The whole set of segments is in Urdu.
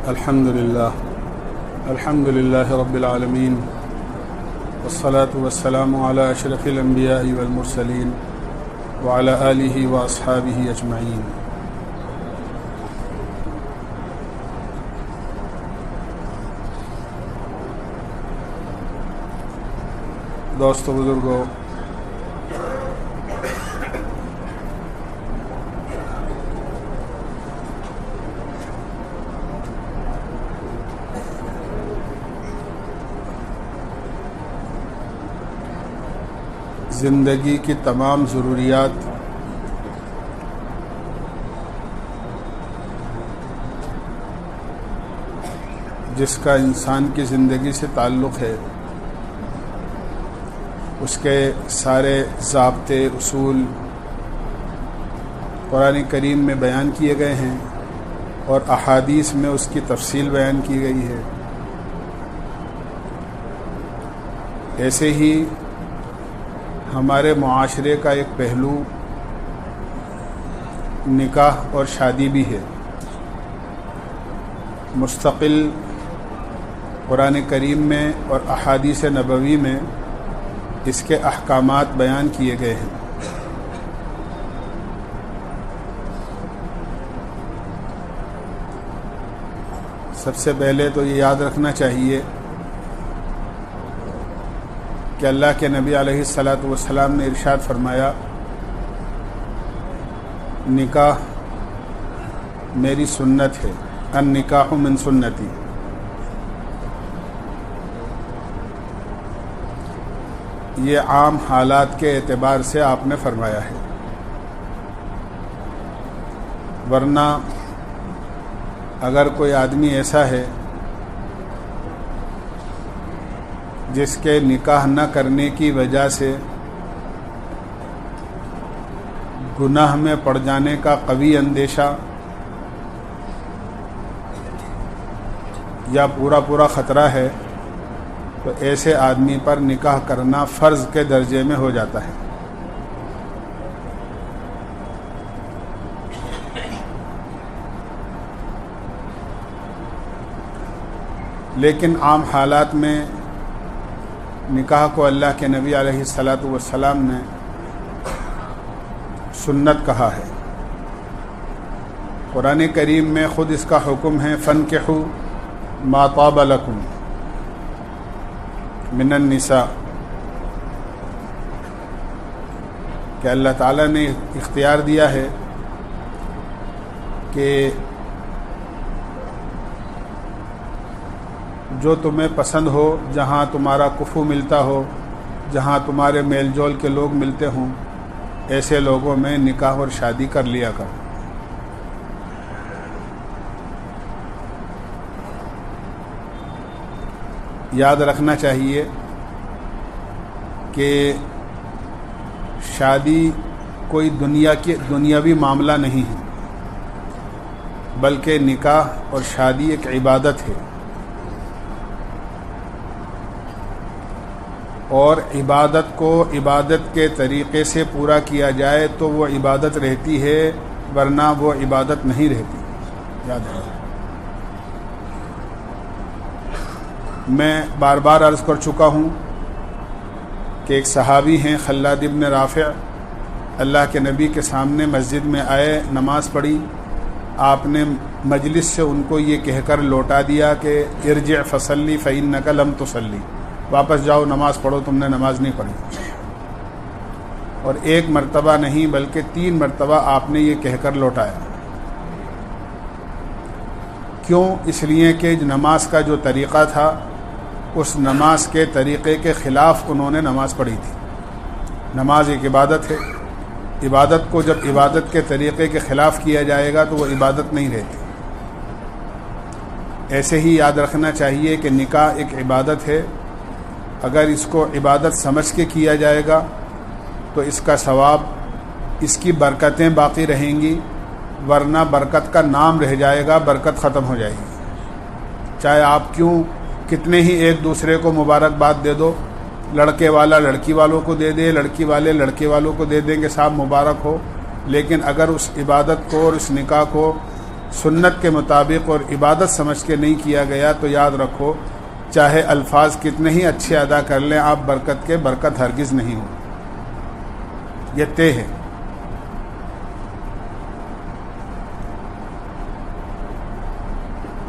الحمد لله رب العالمين والصلاة والسلام على أشرف الأنبياء والمرسلين وعلى آله وأصحابه أجمعين. دوستو بزرگو، زندگی کی تمام ضروریات جس کا انسان کی زندگی سے تعلق ہے، اس کے سارے ضابطے اصول قرآن کریم میں بیان کیے گئے ہیں اور احادیث میں اس کی تفصیل بیان کی گئی ہے. ایسے ہی ہمارے معاشرے کا ایک پہلو نکاح اور شادی بھی ہے. مستقل قرآن کریم میں اور احادیث نبوی میں اس کے احکامات بیان کیے گئے ہیں. سب سے پہلے تو یہ یاد رکھنا چاہیے کہ اللہ کے نبی علیہ الصلاۃ والسلام نے ارشاد فرمایا، نکاح میری سنت ہے، النکاح من سنتی. یہ عام حالات کے اعتبار سے آپ نے فرمایا ہے، ورنہ اگر کوئی آدمی ایسا ہے جس کے نکاح نہ کرنے کی وجہ سے گناہ میں پڑ جانے کا قوی اندیشہ یا پورا خطرہ ہے، تو ایسے آدمی پر نکاح کرنا فرض کے درجے میں ہو جاتا ہے. لیکن عام حالات میں نکاح کو اللہ کے نبی علیہ الصلاۃ والسلام نے سنت کہا ہے. قرآن کریم میں خود اس کا حکم ہے، فَانْكِحُوا مَا طَابَ لَكُمْ مِنَ النِّسَاءِ، کہ اللہ تعالیٰ نے اختیار دیا ہے کہ جو تمہیں پسند ہو، جہاں تمہارا کفو ملتا ہو، جہاں تمہارے میل جول کے لوگ ملتے ہوں، ایسے لوگوں میں نکاح اور شادی کر لیا کرو. یاد رکھنا چاہیے کہ شادی کوئی دنیاوی معاملہ نہیں ہے، بلکہ نکاح اور شادی ایک عبادت ہے، اور عبادت کو عبادت کے طریقے سے پورا کیا جائے تو وہ عبادت رہتی ہے، ورنہ وہ عبادت نہیں رہتی. یاد رکھیں. میں بار بار عرض کر چکا ہوں کہ ایک صحابی ہیں خلاد ابن رافع، اللہ کے نبی کے سامنے مسجد میں آئے، نماز پڑھی. آپ نے مجلس سے ان کو یہ کہہ کر لوٹا دیا کہ ارجع فصلی فإنک لم تصلی، واپس جاؤ، نماز پڑھو، تم نے نماز نہیں پڑھی. اور ایک مرتبہ نہیں بلکہ 3 مرتبہ آپ نے یہ کہہ کر لوٹایا. کیوں؟ اس لیے کہ نماز کا جو طریقہ تھا، اس نماز کے طریقے کے خلاف انہوں نے نماز پڑھی تھی. نماز ایک عبادت ہے، عبادت کو جب عبادت کے طریقے کے خلاف کیا جائے گا تو وہ عبادت نہیں رہتی. ایسے ہی یاد رکھنا چاہیے کہ نکاح ایک عبادت ہے. اگر اس کو عبادت سمجھ کے کیا جائے گا تو اس کا ثواب، اس کی برکتیں باقی رہیں گی، ورنہ برکت کا نام رہ جائے گا، برکت ختم ہو جائے گی. چاہے آپ کتنے ہی ایک دوسرے کو مبارکباد دے دو، لڑکے والا لڑکی والوں کو دے دے، لڑکی والے لڑکے والوں کو دے دیں کہ صاحب مبارک ہو، لیکن اگر اس عبادت کو اور اس نکاح کو سنت کے مطابق اور عبادت سمجھ کے نہیں کیا گیا تو یاد رکھو چاہے الفاظ کتنے ہی اچھے ادا کر لیں آپ برکت کے، برکت ہرگز نہیں ہو، یہ طے ہے۔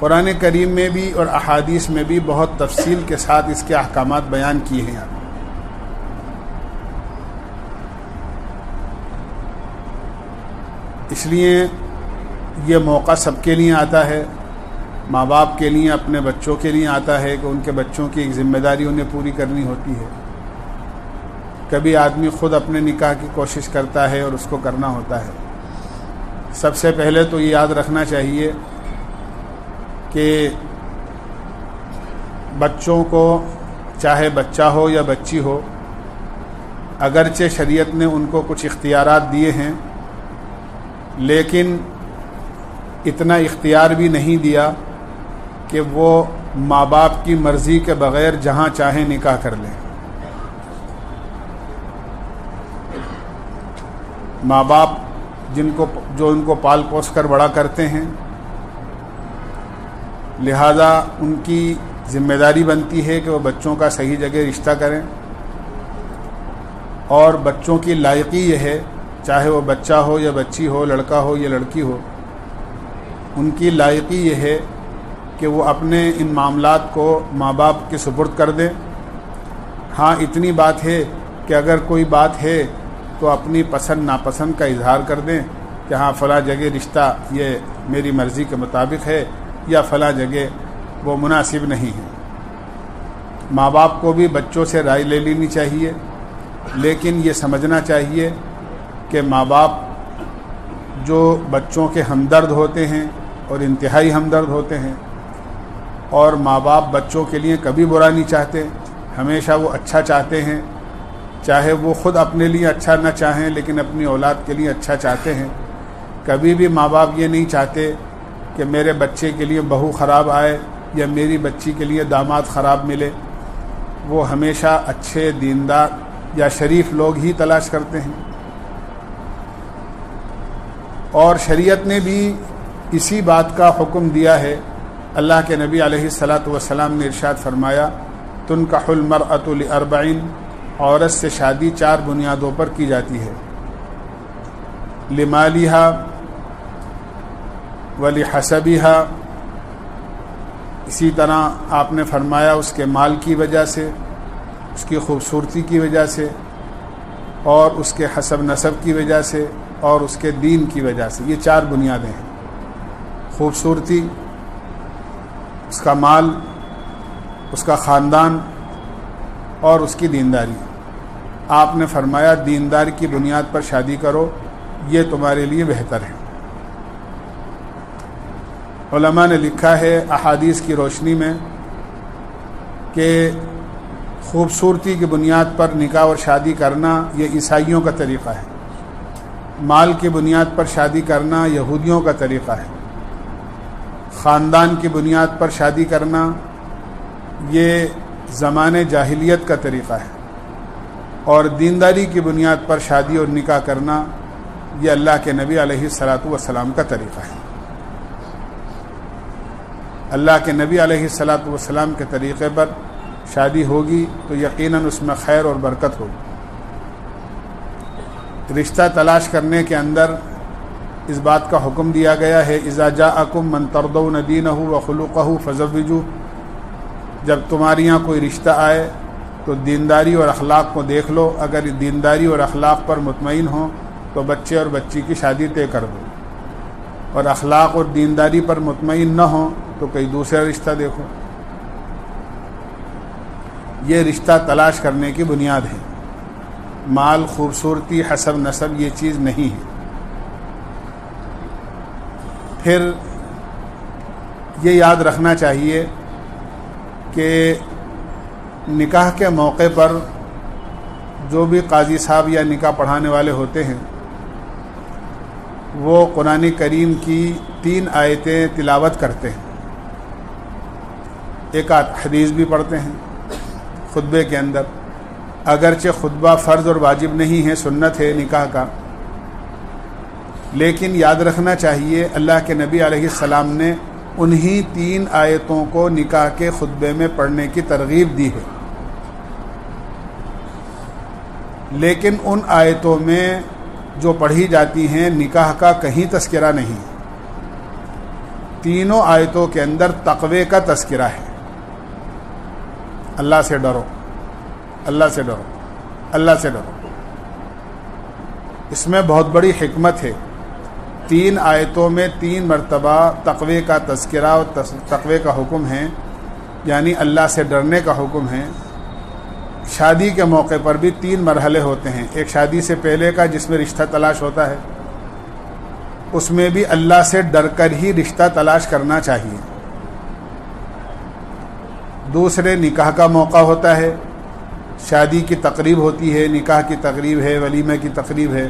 قرآن کریم میں بھی اور احادیث میں بھی بہت تفصیل کے ساتھ اس کے احکامات بیان کیے ہیں۔ اس لیے یہ موقع سب کے لیے آتا ہے، ماں باپ کے لیے، اپنے بچوں کے لیے آتا ہے کہ ان کے بچوں کی ایک ذمہ داری انہیں پوری کرنی ہوتی ہے۔ کبھی آدمی خود اپنے نکاح کی کوشش کرتا ہے اور اس کو کرنا ہوتا ہے۔ سب سے پہلے تو یہ یاد رکھنا چاہیے کہ بچوں کو، چاہے بچہ ہو یا بچی ہو، اگرچہ شریعت نے ان کو کچھ اختیارات دیے ہیں لیکن اتنا اختیار بھی نہیں دیا کہ وہ ماں باپ کی مرضی کے بغیر جہاں چاہیں نکاح کر لیں۔ ماں باپ جو ان کو پال پوس کر بڑا کرتے ہیں، لہذا ان کی ذمہ داری بنتی ہے کہ وہ بچوں کا صحیح جگہ رشتہ کریں، اور بچوں کی لائقی یہ ہے، چاہے وہ بچہ ہو یا بچی ہو، لڑکا ہو یا لڑکی ہو، ان کی لائقی یہ ہے کہ وہ اپنے ان معاملات کو ماں باپ کے سپرد کر دیں۔ ہاں اتنی بات ہے کہ اگر کوئی بات ہے تو اپنی پسند ناپسند کا اظہار کر دیں کہ ہاں فلاں جگہ رشتہ یہ میری مرضی کے مطابق ہے یا فلاں جگہ وہ مناسب نہیں ہے۔ ماں باپ کو بھی بچوں سے رائے لے لینی چاہیے، لیکن یہ سمجھنا چاہیے کہ ماں باپ جو بچوں کے ہمدرد ہوتے ہیں اور انتہائی ہمدرد ہوتے ہیں، اور ماں باپ بچوں کے لیے کبھی برا نہیں چاہتے، ہمیشہ وہ اچھا چاہتے ہیں، چاہے وہ خود اپنے لیے اچھا نہ چاہیں لیکن اپنی اولاد کے لیے اچھا چاہتے ہیں۔ کبھی بھی ماں باپ یہ نہیں چاہتے کہ میرے بچے کے لیے بہو خراب آئے یا میری بچی کے لیے داماد خراب ملے۔ وہ ہمیشہ اچھے دیندار یا شریف لوگ ہی تلاش کرتے ہیں، اور شریعت نے بھی اسی بات کا حکم دیا ہے۔ اللہ کے نبی علیہ الصلاۃ والسلام نے ارشاد فرمایا، تنکح المرأۃ لاربع، عورت سے شادی 4 بنیادوں پر کی جاتی ہے، لمالہا ولحسبہا، اسی طرح آپ نے فرمایا اس کے مال کی وجہ سے، اس کی خوبصورتی کی وجہ سے، اور اس کے حسب نسب کی وجہ سے، اور اس کے دین کی وجہ سے۔ یہ 4 بنیادیں ہیں، خوبصورتی، اس کا مال، اس کا خاندان، اور اس کی دینداری۔ آپ نے فرمایا دیندار کی بنیاد پر شادی کرو، یہ تمہارے لیے بہتر ہے۔ علماء نے لکھا ہے احادیث کی روشنی میں کہ خوبصورتی کی بنیاد پر نکاح اور شادی کرنا یہ عیسائیوں کا طریقہ ہے، مال کی بنیاد پر شادی کرنا یہودیوں کا طریقہ ہے، خاندان کی بنیاد پر شادی کرنا یہ زمانے جاہلیت کا طریقہ ہے، اور دینداری کی بنیاد پر شادی اور نکاح کرنا یہ اللہ کے نبی علیہ الصلاۃ والسلام کا طریقہ ہے۔ اللہ کے نبی علیہ الصلاۃ والسلام کے طریقے پر شادی ہوگی تو یقیناً اس میں خیر اور برکت ہوگی۔ رشتہ تلاش کرنے کے اندر اس بات کا حکم دیا گیا ہے، اذا جاءکم من ترضون دینہ وخلقہ فزوجوہ، جب تمہارے یہاں کوئی رشتہ آئے تو دینداری اور اخلاق کو دیکھ لو، اگر دینداری اور اخلاق پر مطمئن ہو تو بچے اور بچی کی شادی طے کر دو، اور اخلاق اور دینداری پر مطمئن نہ ہو تو کوئی دوسرا رشتہ دیکھو۔ یہ رشتہ تلاش کرنے کی بنیاد ہے، مال، خوبصورتی، حسب نسب یہ چیز نہیں ہے۔ پھر یہ یاد رکھنا چاہیے کہ نکاح کے موقع پر جو بھی قاضی صاحب یا نکاح پڑھانے والے ہوتے ہیں وہ قرآن کریم کی 3 آیتیں تلاوت کرتے ہیں، ایک حدیث بھی پڑھتے ہیں خطبے کے اندر، اگرچہ خطبہ فرض اور واجب نہیں ہے، سنت ہے نکاح کا، لیکن یاد رکھنا چاہیے اللہ کے نبی علیہ السلام نے انہی 3 آیتوں کو نکاح کے خطبے میں پڑھنے کی ترغیب دی ہے، لیکن ان آیتوں میں جو پڑھی جاتی ہیں نکاح کا کہیں تذکرہ نہیں۔ تینوں آیتوں کے اندر تقوی کا تذکرہ ہے، اللہ سے ڈرو، اللہ سے ڈرو، اللہ سے ڈرو۔ اس میں بہت بڑی حکمت ہے۔ 3 آیتوں میں 3 مرتبہ تقوی کا تذکرہ اور تقوی کا حکم ہے، یعنی اللہ سے ڈرنے کا حکم ہے۔ شادی کے موقع پر بھی 3 مرحلے ہوتے ہیں۔ ایک شادی سے پہلے کا جس میں رشتہ تلاش ہوتا ہے، اس میں بھی اللہ سے ڈر کر ہی رشتہ تلاش کرنا چاہیے۔ دوسرے نکاح کا موقع ہوتا ہے، شادی کی تقریب ہوتی ہے، نکاح کی تقریب ہے، ولیمہ کی تقریب ہے۔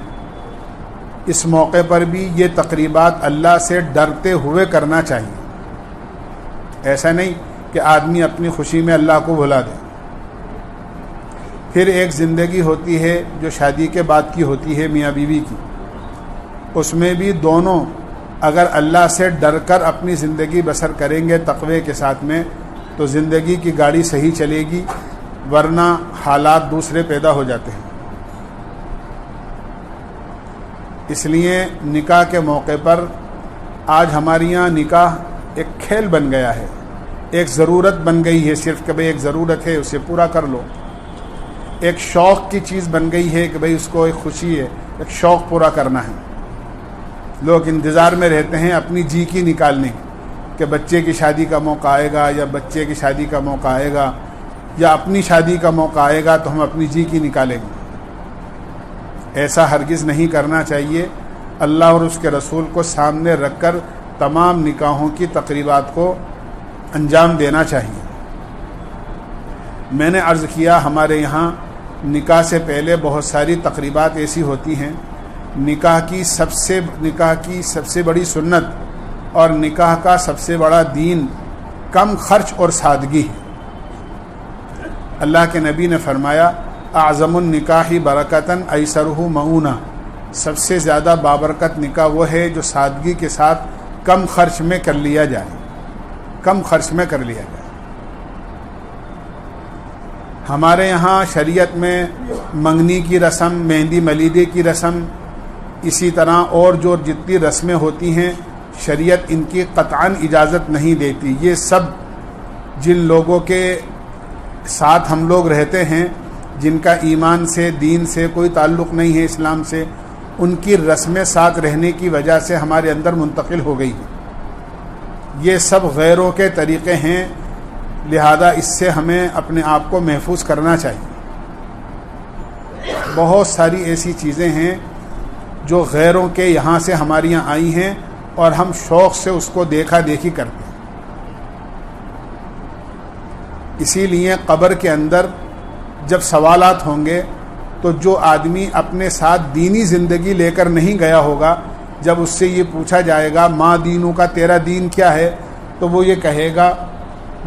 اس موقع پر بھی یہ تقریبات اللہ سے ڈرتے ہوئے کرنا چاہیے۔ ایسا نہیں کہ آدمی اپنی خوشی میں اللہ کو بھلا دے۔ پھر ایک زندگی ہوتی ہے جو شادی کے بعد کی ہوتی ہے، میاں بیوی کی۔ اس میں بھی دونوں اگر اللہ سے ڈر کر اپنی زندگی بسر کریں گے تقوی کے ساتھ میں، تو زندگی کی گاڑی صحیح چلے گی، ورنہ حالات دوسرے پیدا ہو جاتے ہیں۔ اس لیے نکاح کے موقع پر آج ہمارے یہاں نکاح ایک کھیل بن گیا ہے، ایک ضرورت بن گئی ہے، صرف کہ بھئی ایک ضرورت ہے اسے پورا کر لو۔ ایک شوق کی چیز بن گئی ہے کہ بھئی اس کو ایک خوشی ہے، ایک شوق پورا کرنا ہے۔ لوگ انتظار میں رہتے ہیں اپنی جی کی نکالنے کہ بچے کی شادی کا موقع آئے گا، یا بچے کی شادی کا موقع آئے گا، یا اپنی شادی کا موقع آئے گا تو ہم اپنی جی کی نکالیں گے۔ ایسا ہرگز نہیں کرنا چاہیے۔ اللہ اور اس کے رسول کو سامنے رکھ کر تمام نکاحوں کی تقریبات کو انجام دینا چاہیے۔ میں نے عرض کیا ہمارے یہاں نکاح سے پہلے بہت ساری تقریبات ایسی ہوتی ہیں۔ نکاح کی سب سے بڑی سنت اور نکاح کا سب سے بڑا دین کم خرچ اور سادگی ہے۔ اللہ کے نبی نے فرمایا اعظم النکاح برکتاً ایسرہ مؤونہ، سب سے زیادہ بابرکت نکاح وہ ہے جو سادگی کے ساتھ کم خرچ میں کر لیا جائے، کم خرچ میں کر لیا جائے۔ ہمارے یہاں شریعت میں منگنی کی رسم، مہندی ملیدے کی رسم، اسی طرح اور جو جتنی رسمیں ہوتی ہیں شریعت ان کی قطعاً اجازت نہیں دیتی۔ یہ سب جن لوگوں کے ساتھ ہم لوگ رہتے ہیں، جن کا ایمان سے، دین سے کوئی تعلق نہیں ہے، اسلام سے، ان کی رسمیں ساتھ رہنے کی وجہ سے ہمارے اندر منتقل ہو گئی ہیں۔ یہ سب غیروں کے طریقے ہیں، لہذا اس سے ہمیں اپنے آپ کو محفوظ کرنا چاہیے۔ بہت ساری ایسی چیزیں ہیں جو غیروں کے یہاں سے ہمارے یہاں آئی ہیں اور ہم شوق سے اس کو دیکھا دیکھی کرتے ہیں۔ اسی لیے قبر کے اندر جب سوالات ہوں گے تو جو آدمی اپنے ساتھ دینی زندگی لے کر نہیں گیا ہوگا، جب اس سے یہ پوچھا جائے گا ماں دینوں کا تیرا دین کیا ہے، تو وہ یہ کہے گا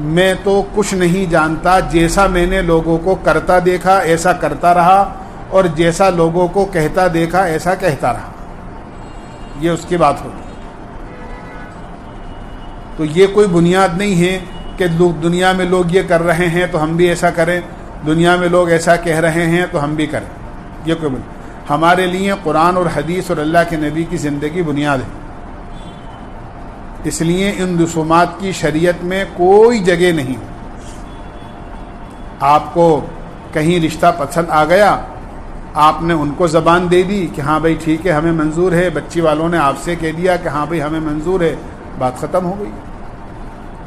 میں تو کچھ نہیں جانتا، جیسا میں نے لوگوں کو کرتا دیکھا ایسا کرتا رہا، اور جیسا لوگوں کو کہتا دیکھا ایسا کہتا رہا۔ یہ اس کی بات ہوگی۔ تو یہ کوئی بنیاد نہیں ہے کہ دنیا میں لوگ یہ کر رہے ہیں تو ہم بھی ایسا کریں، دنیا میں لوگ ایسا کہہ رہے ہیں تو ہم بھی کریں۔ یہ کوئی بنیاد ہمارے لیے قرآن اور حدیث اور اللہ کے نبی کی زندگی بنیاد ہے۔ اس لیے ان رسومات کی شریعت میں کوئی جگہ نہیں۔ آپ کو کہیں رشتہ پسند آ گیا، آپ نے ان کو زبان دے دی کہ ہاں بھائی ٹھیک ہے ہمیں منظور ہے، بچی والوں نے آپ سے کہہ دیا کہ ہاں بھائی ہمیں منظور ہے، بات ختم ہو گئی۔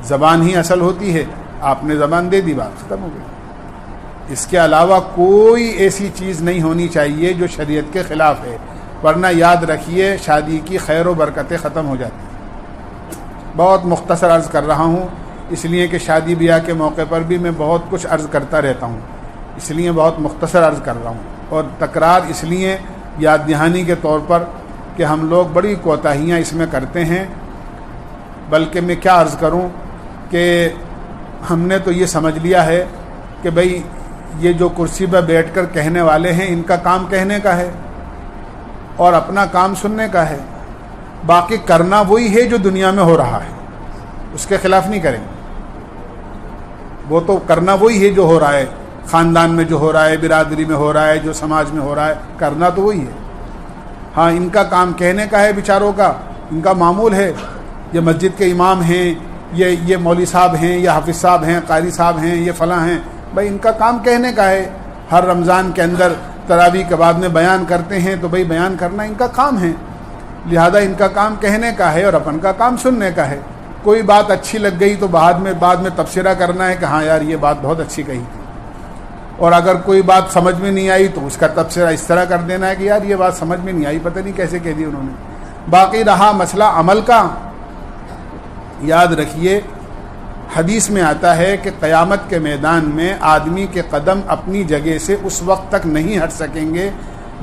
زبان ہی اصل ہوتی ہے، آپ نے زبان دے دی، بات ختم ہو گئی۔ اس کے علاوہ کوئی ایسی چیز نہیں ہونی چاہیے جو شریعت کے خلاف ہے، ورنہ یاد رکھیے شادی کی خیر و برکتیں ختم ہو جاتی ہیں۔ بہت مختصر عرض کر رہا ہوں، اس لیے کہ شادی بیاہ کے موقع پر بھی میں بہت کچھ عرض کرتا رہتا ہوں، اس لیے بہت مختصر عرض کر رہا ہوں، اور تکرار اس لیے یاد دہانی کے طور پر کہ ہم لوگ بڑی کوتاہیاں اس میں کرتے ہیں۔ بلکہ میں کیا عرض کروں کہ ہم نے تو یہ سمجھ لیا ہے کہ بھئی یہ جو کرسی پہ بیٹھ کر کہنے والے ہیں ان کا کام کہنے کا ہے اور اپنا کام سننے کا ہے۔ باقی کرنا وہی ہے جو دنیا میں ہو رہا ہے، اس کے خلاف نہیں کریں گے۔ وہ تو کرنا وہی ہے جو ہو رہا ہے، خاندان میں جو ہو رہا ہے، برادری میں ہو رہا ہے، جو سماج میں ہو رہا ہے، کرنا تو وہی ہے۔ ہاں ان کا کام کہنے کا ہے بیچاروں کا، ان کا معمول ہے، یہ مسجد کے امام ہیں، یہ مولوی صاحب ہیں، یہ حافظ صاحب ہیں، قاری صاحب ہیں، یہ فلاں ہیں، بھائی ان کا کام کہنے کا ہے۔ ہر رمضان کے اندر تراویح کے بعد میں بیان کرتے ہیں، تو بھائی بیان کرنا ان کا کام ہے، لہذا ان کا کام کہنے کا ہے اور اپن کا کام سننے کا ہے۔ کوئی بات اچھی لگ گئی تو بعد میں تبصرہ کرنا ہے کہ ہاں یار یہ بات بہت اچھی کہی تھی، اور اگر کوئی بات سمجھ میں نہیں آئی تو اس کا تبصرہ اس طرح کر دینا ہے کہ یار یہ بات سمجھ میں نہیں آئی، پتہ نہیں کیسے کہہ دی انہوں نے۔ باقی رہا مسئلہ عمل کا، یاد رکھیے حدیث میں آتا ہے کہ قیامت کے میدان میں آدمی کے قدم اپنی جگہ سے اس وقت تک نہیں ہٹ سکیں گے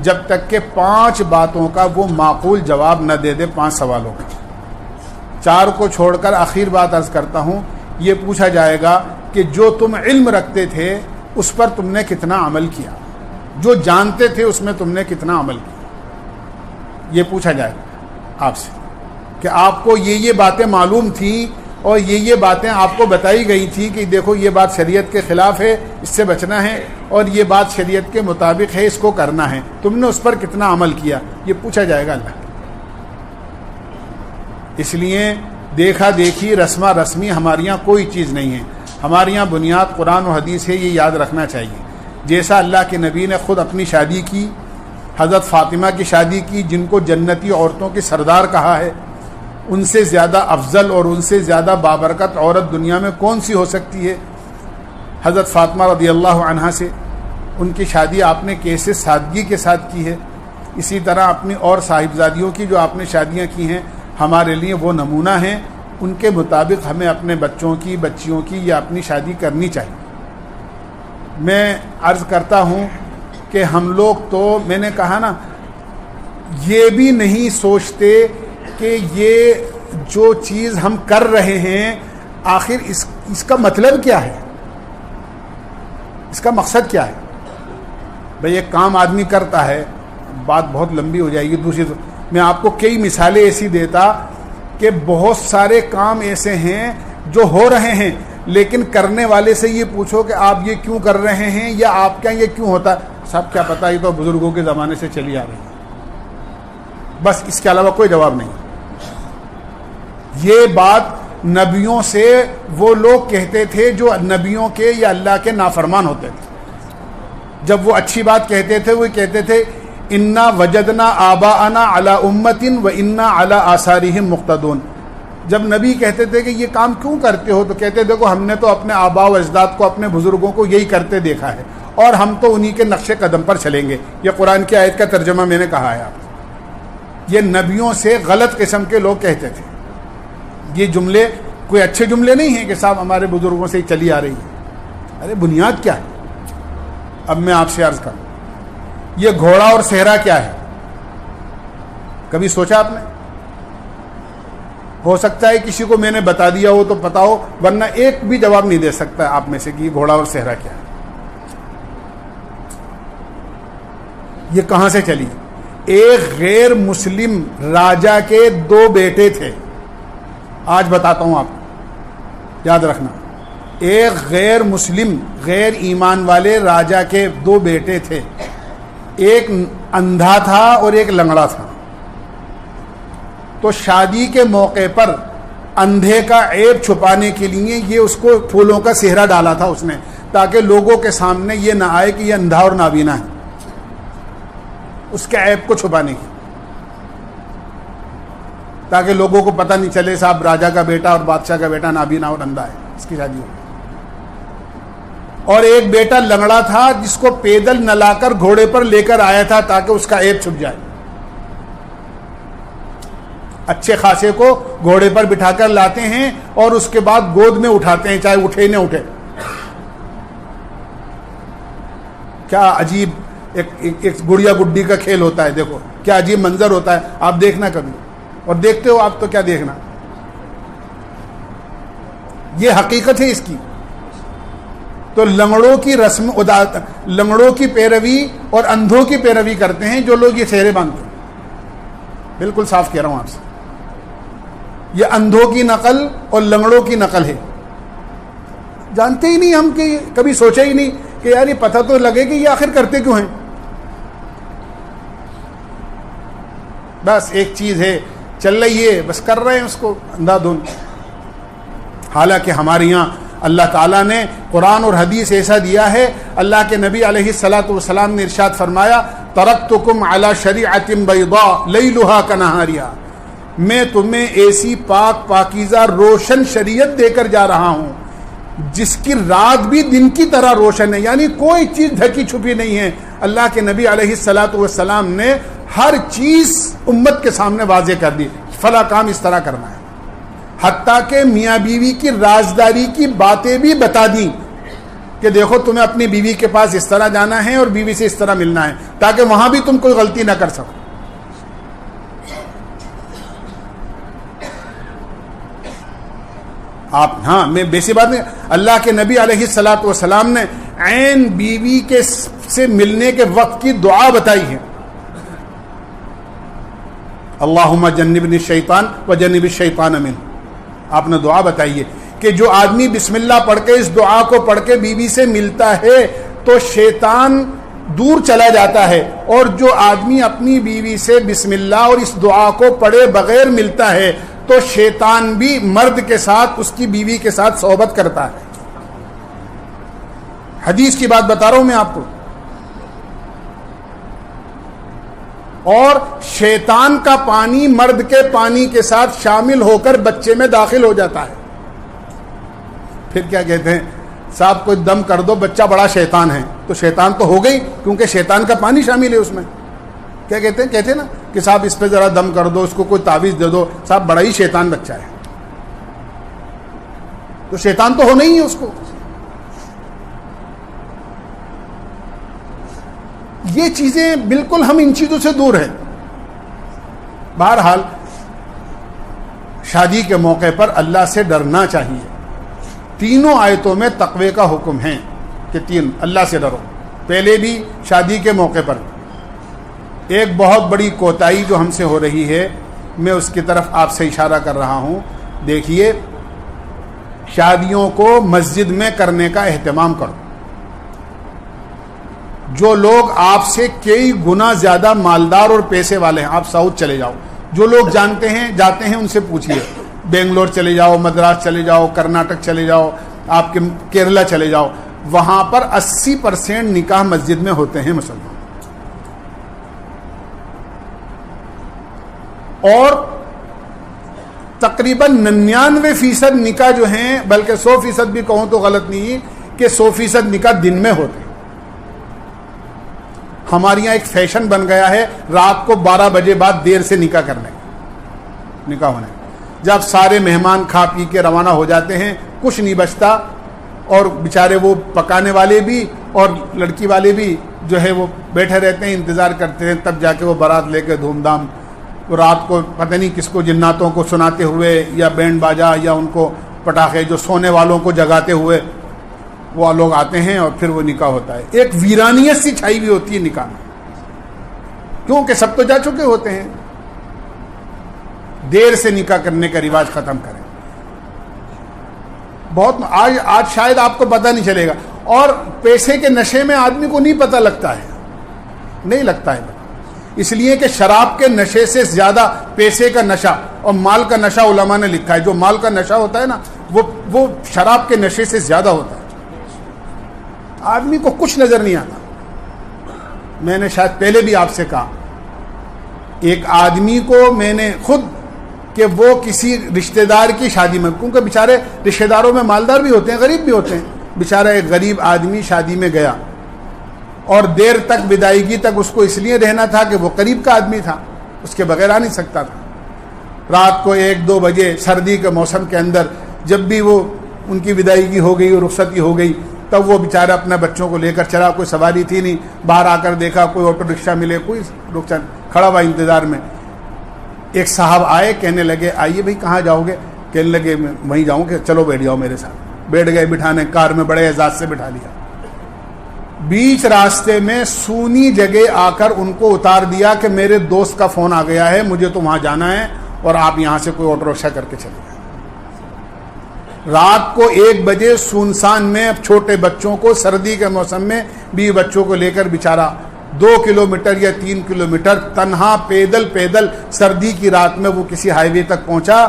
جب تک کہ 5 باتوں کا وہ معقول جواب نہ دے دے، 5 سوالوں کا۔ 4 کو چھوڑ کر آخر بات عرض کرتا ہوں، یہ پوچھا جائے گا کہ جو تم علم رکھتے تھے اس پر تم نے کتنا عمل کیا، جو جانتے تھے اس میں تم نے کتنا عمل کیا، یہ پوچھا جائے گا آپ سے کہ آپ کو یہ باتیں معلوم تھیں اور یہ باتیں آپ کو بتائی گئی تھی کہ دیکھو یہ بات شریعت کے خلاف ہے، اس سے بچنا ہے، اور یہ بات شریعت کے مطابق ہے، اس کو کرنا ہے، تم نے اس پر کتنا عمل کیا، یہ پوچھا جائے گا اللہ۔ اس لیے دیکھا دیکھی رسمہ رسمی ہمارے یہاں کوئی چیز نہیں ہے، ہمارے یہاں بنیاد قرآن و حدیث ہے، یہ یاد رکھنا چاہیے۔ جیسا اللہ کے نبی نے خود اپنی شادی کی، حضرت فاطمہ کی شادی کی، جن کو جنتی عورتوں کی سردار کہا ہے، ان سے زیادہ افضل اور ان سے زیادہ بابرکت عورت دنیا میں کون سی ہو سکتی ہے؟ حضرت فاطمہ رضی اللہ عنہا سے ان کی شادی آپ نے کیسے سادگی کے ساتھ کی ہے۔ اسی طرح اپنی اور صاحبزادیوں کی جو آپ نے شادیاں کی ہیں ہمارے لیے وہ نمونہ ہیں، ان کے مطابق ہمیں اپنے بچوں کی، بچیوں کی یا اپنی شادی کرنی چاہیے۔ میں عرض کرتا ہوں کہ ہم لوگ تو، میں نے کہا نا، یہ بھی نہیں سوچتے کہ یہ جو چیز ہم کر رہے ہیں آخر اس کا مطلب کیا ہے، اس کا مقصد کیا ہے۔ بھئی ایک کام آدمی کرتا ہے، بات بہت لمبی ہو جائے گی، دوسری میں آپ کو کئی مثالیں ایسی دیتا کہ بہت سارے کام ایسے ہیں جو ہو رہے ہیں، لیکن کرنے والے سے یہ پوچھو کہ آپ یہ کیوں کر رہے ہیں یا آپ کیا یہ کیوں ہوتا ہے، سب کیا پتہ، یہ تو بزرگوں کے زمانے سے چلی آ رہی ہے، بس اس کے علاوہ کوئی جواب نہیں۔ یہ بات نبیوں سے وہ لوگ کہتے تھے جو نبیوں کے یا اللہ کے نافرمان ہوتے تھے۔ جب وہ اچھی بات کہتے تھے وہ کہتے تھے انا وجدنا آباءنا علی امۃ و انا علی آثارہم مقتدون۔ جب نبی کہتے تھے کہ یہ کام کیوں کرتے ہو تو کہتے دیکھو ہم نے تو اپنے آباء و اجداد کو، اپنے بزرگوں کو یہی کرتے دیکھا ہے اور ہم تو انہی کے نقش قدم پر چلیں گے۔ یہ قرآن کی آیت کا ترجمہ میں نے کہا ہے آپ۔ یہ نبیوں سے غلط قسم کے لوگ کہتے تھے۔ یہ جملے کوئی اچھے جملے نہیں ہیں کہ صاحب ہمارے بزرگوں سے ہی چلی آ رہی ہے۔ ارے بنیاد کیا ہے؟ اب میں آپ سے عرض کروں، یہ گھوڑا اور صحرا کیا ہے؟ کبھی سوچا آپ نے؟ ہو سکتا ہے کسی کو میں نے بتا دیا ہو تو پتا ہو، ورنہ ایک بھی جواب نہیں دے سکتا آپ میں سے کہ یہ گھوڑا اور صحرا کیا ہے۔ یہ کہاں سے چلی؟ ایک غیر مسلم راجا کے 2 بیٹے تھے، آج بتاتا ہوں آپ کو، یاد رکھنا۔ ایک غیر مسلم، غیر ایمان والے راجا کے 2 بیٹے تھے، ایک اندھا تھا اور ایک لنگڑا تھا۔ تو شادی کے موقع پر اندھے کا عیب چھپانے کے لیے یہ اس کو پھولوں کا سہرا ڈالا تھا اس نے، تاکہ لوگوں کے سامنے یہ نہ آئے کہ یہ اندھا اور نابینا ہے، اس کے عیب کو چھپانے کی، تاکہ لوگوں کو پتہ نہیں چلے صاحب راجا کا بیٹا اور بادشاہ کا بیٹا نابینا اور اندھا ہے، اس کی شادی ہوئی۔ اور ایک بیٹا لنگڑا تھا جس کو پیدل نہ لا کر گھوڑے پر لے کر آیا تھا تاکہ اس کا عیب چھپ جائے۔ اچھے خاصے کو گھوڑے پر بٹھا کر لاتے ہیں اور اس کے بعد گود میں اٹھاتے ہیں، چاہے اٹھے نہ اٹھے۔ کیا عجیب ایک گڑیا گڈی کا کھیل ہوتا ہے، دیکھو کیا عجیب منظر ہوتا ہے، آپ دیکھنا کبھی، اور دیکھتے ہو آپ تو کیا دیکھنا، یہ حقیقت ہے اس کی۔ تو لنگڑوں کی رسم، لنگڑوں کی پیروی اور اندھوں کی پیروی کرتے ہیں جو لوگ یہ چہرے باندھتے ہیں۔ بالکل صاف کہہ رہا ہوں آپ سے۔ یہ اندھوں کی نقل اور لنگڑوں کی نقل ہے. جانتے ہی نہیں ہم کہ کبھی سوچا ہی نہیں کہ یار یہ پتہ تو لگے کہ یہ آخر کرتے کیوں ہیں. بس ایک چیز ہے چل رہی ہے، بس کر رہے ہیں اس کو اندھا دھن. حالانکہ ہمارے یہاں اللہ تعالیٰ نے قرآن اور حدیث ایسا دیا ہے. اللہ کے نبی علیہ الصلاۃ والسلام نے ارشاد فرمایا ترکتکم علی شریعۃ بیضاء لیلھا کنہاریھا، میں تمہیں ایسی پاک پاکیزہ روشن شریعت دے کر جا رہا ہوں جس کی رات بھی دن کی طرح روشن ہے، یعنی کوئی چیز ڈھکی چھپی نہیں ہے. اللہ کے نبی علیہ الصلاۃ والسلام نے ہر چیز امت کے سامنے واضح کر دی، فلاں کام اس طرح کرنا ہے. حتیٰ کہ میاں بیوی کی رازداری کی باتیں بھی بتا دیں کہ دیکھو تمہیں اپنی بیوی کے پاس اس طرح جانا ہے اور بیوی سے اس طرح ملنا ہے، تاکہ وہاں بھی تم کوئی غلطی نہ کر سکو. آپ ہاں میں بیسی بات نہیں، اللہ کے نبی علیہ الصلاۃ والسلام نے عین بیوی کے سے ملنے کے وقت کی دعا بتائی ہے. اللہم جنبنی الشیطان وجنب الشیطان منہ. آپ نے دعا بتائی ہے کہ جو آدمی بسم اللہ پڑھ کے اس دعا کو پڑھ کے بیوی سے ملتا ہے تو شیطان دور چلا جاتا ہے، اور جو آدمی اپنی بیوی سے بسم اللہ اور اس دعا کو پڑھے بغیر ملتا ہے تو شیطان بھی مرد کے ساتھ اس کی بیوی کے ساتھ صحبت کرتا ہے. حدیث کی بات بتا رہا ہوں میں آپ کو. اور شیطان کا پانی مرد کے پانی کے ساتھ شامل ہو کر بچے میں داخل ہو جاتا ہے. پھر کیا کہتے ہیں صاحب کوئی دم کر دو بچہ بڑا شیطان ہے، تو شیطان تو ہو گئی کیونکہ شیطان کا پانی شامل ہے اس میں. کیا کہتے ہیں نا کہ صاحب اس پہ ذرا دم کر دو، اس کو کوئی تعویذ دے دو، صاحب بڑا ہی شیطان بچہ ہے. تو شیطان تو ہونا ہی ہے اس کو. یہ چیزیں بالکل ہم ان چیزوں سے دور ہیں. بہرحال شادی کے موقع پر اللہ سے ڈرنا چاہیے. تینوں آیتوں میں تقوی کا حکم ہے کہ اللہ سے ڈرو. پہلے بھی شادی کے موقع پر ایک بہت بڑی کوتاہی جو ہم سے ہو رہی ہے، میں اس کی طرف آپ سے اشارہ کر رہا ہوں. دیکھیے شادیوں کو مسجد میں کرنے کا اہتمام کرو. جو لوگ آپ سے کئی گنا زیادہ مالدار اور پیسے والے ہیں، آپ ساؤتھ چلے جاؤ، جو لوگ جانتے ہیں جاتے ہیں ان سے پوچھیے. بنگلور چلے جاؤ، مدراس چلے جاؤ، کرناٹک چلے جاؤ، آپ کے کیرلا چلے جاؤ، وہاں پر 80% نکاح مسجد میں ہوتے ہیں مسلمان. اور تقریباً 99% نکاح جو ہیں، بلکہ 100% بھی کہوں تو غلط نہیں کہ 100% نکاح دن میں ہوتے ہیں. ہمارے یہاں ایک فیشن بن گیا ہے رات کو 12 بجے بعد دیر سے نکاح کرنے نکاح ہونے. جب سارے مہمان کھا پی کے روانہ ہو جاتے ہیں کچھ نہیں بچتا، اور بیچارے وہ پکانے والے بھی اور لڑکی والے بھی جو ہے وہ بیٹھے رہتے ہیں، انتظار کرتے ہیں، تب جا کے وہ بارات لے کے دھوم دھام رات کو پتہ نہیں کس کو جناتوں کو سناتے ہوئے یا بینڈ باجا یا ان کو پٹاخے جو سونے والوں کو جگاتے ہوئے وہ لوگ آتے ہیں اور پھر وہ نکاح ہوتا ہے. ایک ویرانیت سی چھائی ہوئی ہوتی ہے نکاح میں، کیونکہ سب تو جا چکے ہوتے ہیں. دیر سے نکاح کرنے کا رواج ختم کریں. بہت آج شاید آپ کو پتہ نہیں چلے گا، اور پیسے کے نشے میں آدمی کو نہیں پتہ لگتا ہے، نہیں لگتا ہے، اس لیے کہ شراب کے نشے سے زیادہ پیسے کا نشہ اور مال کا نشہ علماء نے لکھا ہے. جو مال کا نشہ ہوتا ہے نا وہ شراب کے نشے سے زیادہ ہوتا ہے. آدمی کو کچھ نظر نہیں آتا. میں نے شاید پہلے بھی آپ سے کہا، ایک آدمی کو میں نے خود کہ وہ کسی رشتہ دار کی شادی میں، کیونکہ بیچارے رشتہ داروں میں مالدار بھی ہوتے ہیں غریب بھی ہوتے ہیں، بیچارہ ایک غریب آدمی شادی میں گیا اور دیر تک ودائیگی تک اس کو اس لیے رہنا تھا کہ وہ قریب کا آدمی تھا، اس کے بغیر آ نہیں سکتا تھا. رات کو 1-2 بجے سردی کے موسم کے اندر جب بھی وہ ان کی ودائیگی ہو گئی اور رخصتی ہو گئی تب وہ بیچارہ اپنے بچوں کو لے کر چلا. کوئی سواری تھی نہیں، باہر آ کر دیکھا کوئی آٹو رکشہ ملے، کوئی رکشہ کھڑا ہوا انتظار میں. ایک صاحب آئے، کہنے لگے آئیے بھائی کہاں جاؤ گے؟ کہنے لگے میں وہیں جاؤں کہ چلو بیٹھ جاؤ میرے ساتھ. بیٹھ گئے، بٹھانے کار میں بڑے اعزاز سے بٹھا لیا. بیچ راستے میں سونی جگہ آ کر ان کو اتار دیا کہ میرے دوست کا فون آ گیا ہے، مجھے تو وہاں جانا ہے اور آپ یہاں سے کوئی آٹو رکشا کر کے چلے گئے. رات کو 1 بجے سنسان میں چھوٹے بچوں کو سردی کے موسم میں 20 بچوں کو لے کر بیچارہ 2 کلومیٹر یا 3 کلومیٹر تنہا پیدل سردی کی رات میں وہ کسی ہائی وے تک پہنچا.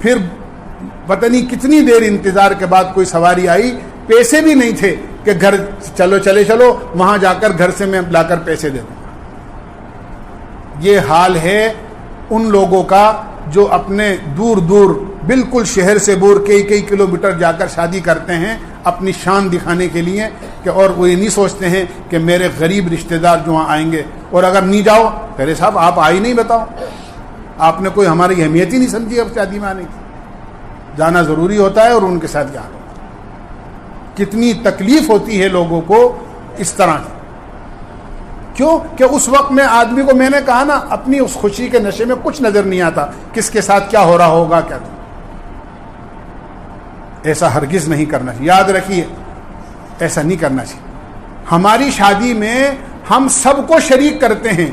پھر پتہ نہیں کتنی دیر انتظار کے بعد کوئی سواری آئی. پیسے بھی نہیں تھے کہ گھر چلو وہاں جا کر گھر سے میں لا کر پیسے دے دوں. یہ حال ہے ان لوگوں کا جو اپنے دور بالکل شہر سے دور کئی کلومیٹر جا کر شادی کرتے ہیں اپنی شان دکھانے کے لیے کہ اور وہ یہ نہیں سوچتے ہیں کہ میرے غریب رشتہ دار جو وہاں آئیں گے. اور اگر نہیں جاؤ پہلے صاحب آپ آئی نہیں, بتاؤ آپ نے کوئی ہماری اہمیت ہی نہیں سمجھی اب شادی میں آنے کی. جانا ضروری ہوتا ہے اور ان کے ساتھ جانا. کتنی تکلیف ہوتی ہے لوگوں کو اس طرح کی. کیوں کہ اس وقت میں آدمی کو, میں نے کہا نا, اپنی اس خوشی کے نشے میں کچھ نظر نہیں آتا کس کے ساتھ کیا ہو رہا ہوگا کیا. ایسا ہرگز نہیں کرنا چاہیے. یاد رکھیے ایسا نہیں کرنا چاہیے. ہماری شادی میں ہم سب کو شریک کرتے ہیں,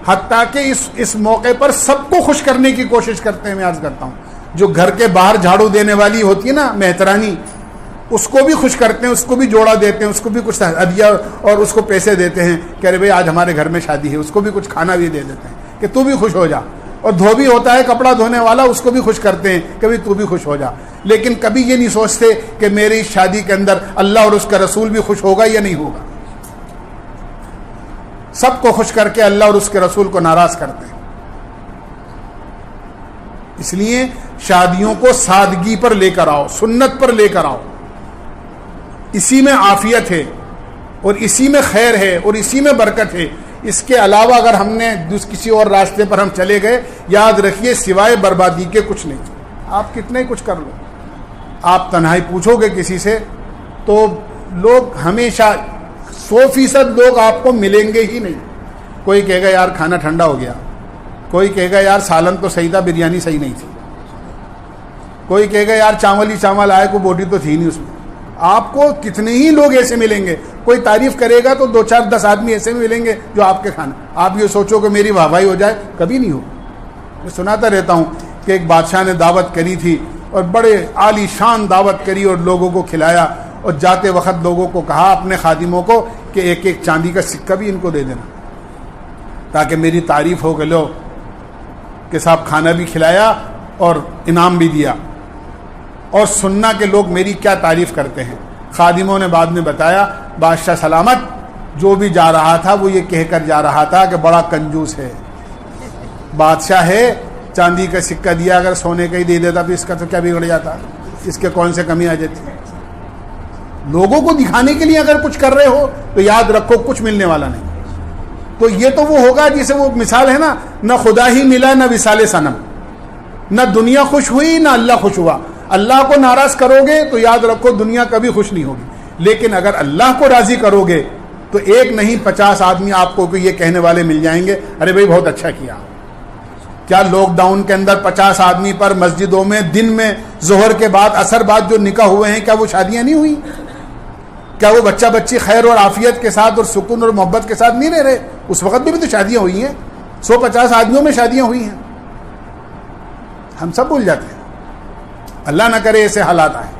حتیٰ کہ اس موقع پر سب کو خوش کرنے کی کوشش کرتے ہیں. میں عرض کرتا ہوں جو گھر کے باہر جھاڑو دینے والی ہوتی ہے نا مہترانی, اس کو بھی خوش کرتے ہیں, اس کو بھی جوڑا دیتے ہیں, اس کو بھی کچھ ہدیہ اور اس کو پیسے دیتے ہیں کہ ارے بھائی آج ہمارے گھر میں شادی ہے. اس کو بھی کچھ کھانا بھی دے دیتے ہیں کہ تو بھی خوش ہو جا. اور دھوبی ہوتا ہے کپڑا دھونے والا, اس کو بھی خوش کرتے ہیں کہ بھائی تو بھی خوش ہو جا. لیکن کبھی یہ نہیں سوچتے کہ میری شادی کے اندر اللہ اور اس کا رسول بھی خوش ہوگا یا نہیں ہوگا. سب کو خوش کر کے اللہ اور اس کے رسول کو ناراض کرتے ہیں. اس لیے شادیوں کو سادگی پر لے کر آؤ, سنت پر لے کر آؤ. اسی میں عافیت ہے اور اسی میں خیر ہے اور اسی میں برکت ہے. اس کے علاوہ اگر ہم نے کسی اور راستے پر ہم چلے گئے, یاد رکھیے سوائے بربادی کے کچھ نہیں. آپ کتنے کچھ کر لو, آپ تنہائی پوچھو گے کسی سے تو لوگ ہمیشہ 100% لوگ آپ کو ملیں گے ہی نہیں. کوئی کہے گا یار کھانا ٹھنڈا ہو گیا, کوئی کہے گا یار سالن تو صحیح تھا, بریانی صحیح نہیں تھی, کوئی کہے گا یار چاول ہی چاول آئے, کوئی بوٹی تو تھی نہیں اس میں. آپ کو کتنے ہی لوگ ایسے ملیں گے. کوئی تعریف کرے گا تو 2 4 10 آدمی ایسے ملیں گے جو آپ کے کھانا, آپ یہ سوچو کہ میری واہ واہی ہو جائے, کبھی نہیں ہو. میں سناتا رہتا ہوں کہ ایک بادشاہ نے دعوت کری تھی اور بڑے عالی شان دعوت کری اور لوگوں کو کھلایا, اور جاتے وقت لوگوں کو کہا اپنے خادموں کو کہ ایک چاندی کا سکہ بھی ان کو دے دینا تاکہ میری تعریف ہو. کہ لو کہ صاحب کھانا بھی کھلایا اور انعام بھی دیا, اور سننا کہ لوگ میری کیا تعریف کرتے ہیں. خادموں نے بعد میں بتایا بادشاہ سلامت جو بھی جا رہا تھا وہ یہ کہہ کر جا رہا تھا کہ بڑا کنجوس ہے. بادشاہ ہے, چاندی کا سکہ دیا, اگر سونے کا ہی دے دیتا تو اس کا تو کیا بگڑ جاتا, اس کے کون سے کمی آ جاتی. لوگوں کو دکھانے کے لیے اگر کچھ کر رہے ہو تو یاد رکھو کچھ ملنے والا نہیں. تو یہ تو وہ ہوگا جسے وہ مثال ہے نا, نہ خدا ہی ملا نہ وصال صنم, نہ دنیا خوش ہوئی نہ اللہ خوش ہوا. اللہ کو ناراض کرو گے تو یاد رکھو دنیا کبھی خوش نہیں ہوگی. لیکن اگر اللہ کو راضی کرو گے تو ایک نہیں 50 آدمی آپ کو یہ کہنے والے مل جائیں گے ارے بھائی بہت اچھا کیا. کیا لاک ڈاؤن کے اندر 50 آدمی پر مسجدوں میں دن میں ظہر کے بعد اثر بعد جو نکاح ہوئے ہیں کیا وہ شادیاں نہیں ہوئی؟ کیا وہ بچہ بچی خیر اور عافیت کے ساتھ اور سکون اور محبت کے ساتھ نہیں رہ رہے؟ اس وقت بھی تو شادیاں ہوئی ہیں, 150 آدمیوں میں شادیاں ہوئی ہیں. ہم سب بھول جاتے ہیں. اللہ نہ کرے ایسے حالات آئیں.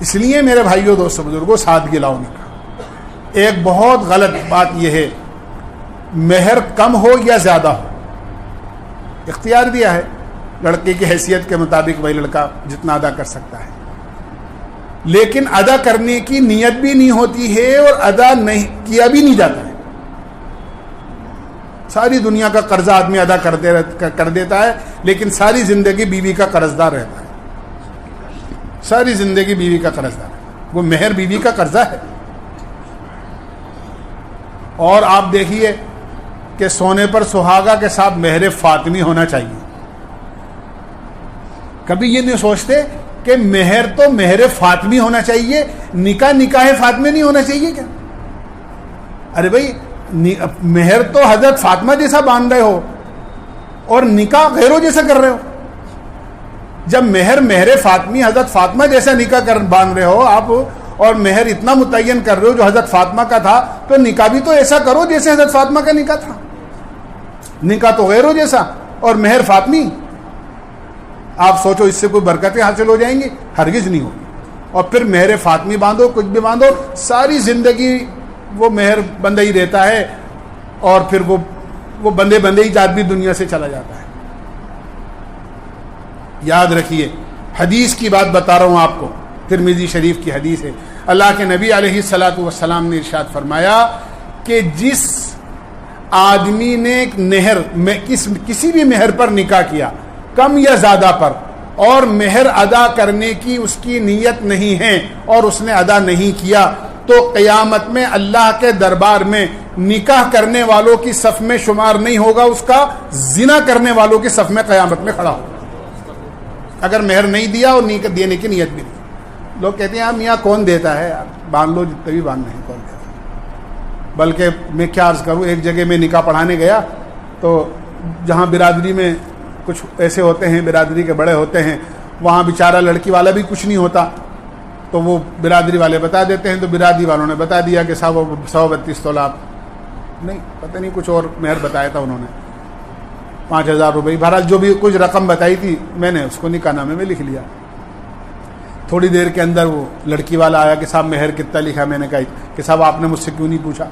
اس لیے میرے بھائیوں دوستوں بزرگوں سادگی لاؤ نکاح. ایک بہت غلط بات یہ ہے مہر کم ہو یا زیادہ ہو, اختیار دیا ہے لڑکے کی حیثیت کے مطابق وہی لڑکا جتنا ادا کر سکتا ہے, لیکن ادا کرنے کی نیت بھی نہیں ہوتی ہے اور ادا نہیں کیا بھی نہیں جاتا ہے. ساری دنیا کا قرضہ آدمی ادا کر دیتا ہے لیکن ساری زندگی بیوی کا قرض دار رہتا ہے. ساری زندگی بیوی کا قرض دار, وہ مہر بیوی کا قرضہ ہے. اور آپ دیکھیے کہ سونے پر سہاگا کے ساتھ مہر فاطمی ہونا چاہیے. کبھی یہ نہیں سوچتے کہ مہر تو مہر فاطمی ہونا چاہیے, نکاح فاطمہ نہیں ہونا چاہیے کیا؟ ارے بھائی مہر تو حضرت فاطمہ جیسا باندھ رہے ہو اور نکاح غیروں جیسا کر رہے ہو. جب مہر فاطمی حضرت فاطمہ جیسا نکاح باندھ رہے ہو آپ اور مہر اتنا متعین کر رہے ہو جو حضرت فاطمہ کا تھا, تو نکاح بھی تو ایسا کرو جیسے حضرت فاطمہ کا نکاح تھا. نکاح تو غیروں جیسا, اور مہر فاطمی، آپ سوچو اس سے کوئی برکتیں حاصل ہو جائیں گی؟ ہرگز نہیں ہوگی. اور پھر مہر فاطمی باندھو، کچھ بھی باندھو، ساری زندگی وہ مہر بندہ ہی رہتا ہے، اور پھر وہ بندے ہی آدمی دنیا سے چلا جاتا ہے. یاد رکھیے، حدیث کی بات بتا رہا ہوں آپ کو، ترمذی شریف کی حدیث ہے. اللہ کے نبی علیہ الصلاۃ والسلام نے ارشاد فرمایا کہ جس آدمی نے نہر میں کسی بھی مہر پر نکاح کیا، کم یا زیادہ پر، اور مہر ادا کرنے کی اس کی نیت نہیں ہے اور اس نے ادا نہیں کیا، تو قیامت میں اللہ کے دربار میں نکاح کرنے والوں کی صف میں شمار نہیں ہوگا، اس کا زنا کرنے والوں کی صف میں قیامت میں کھڑا ہوگا، اگر مہر نہیں دیا اور دینے کی نیت بھی نہیں. لوگ کہتے ہیں میاں کون دیتا ہے؟ باندھ لو جتنے بھی باندھنے ہیں، کون دیتا ہے؟ بلکہ میں کیا عرض کروں، ایک جگہ میں نکاح پڑھانے گیا تو جہاں برادری میں کچھ ایسے ہوتے ہیں، برادری کے بڑے ہوتے ہیں، وہاں بیچارہ لڑکی والا بھی کچھ نہیں ہوتا، تو وہ برادری والے بتا دیتے ہیں. تو برادری والوں نے بتا دیا کہ 132 تولہ نہیں، پتہ نہیں کچھ اور مہر بتایا تھا انہوں نے، 5000 روپئے. بہرحال جو بھی کچھ رقم بتائی تھی میں نے اس کو نکاح نامے میں لکھ لیا. تھوڑی دیر کے اندر وہ لڑکی والا آیا کہ صاحب مہر کتنا لکھا؟ میں نے کہا کہ صاحب آپ نے مجھ سے کیوں نہیں پوچھا؟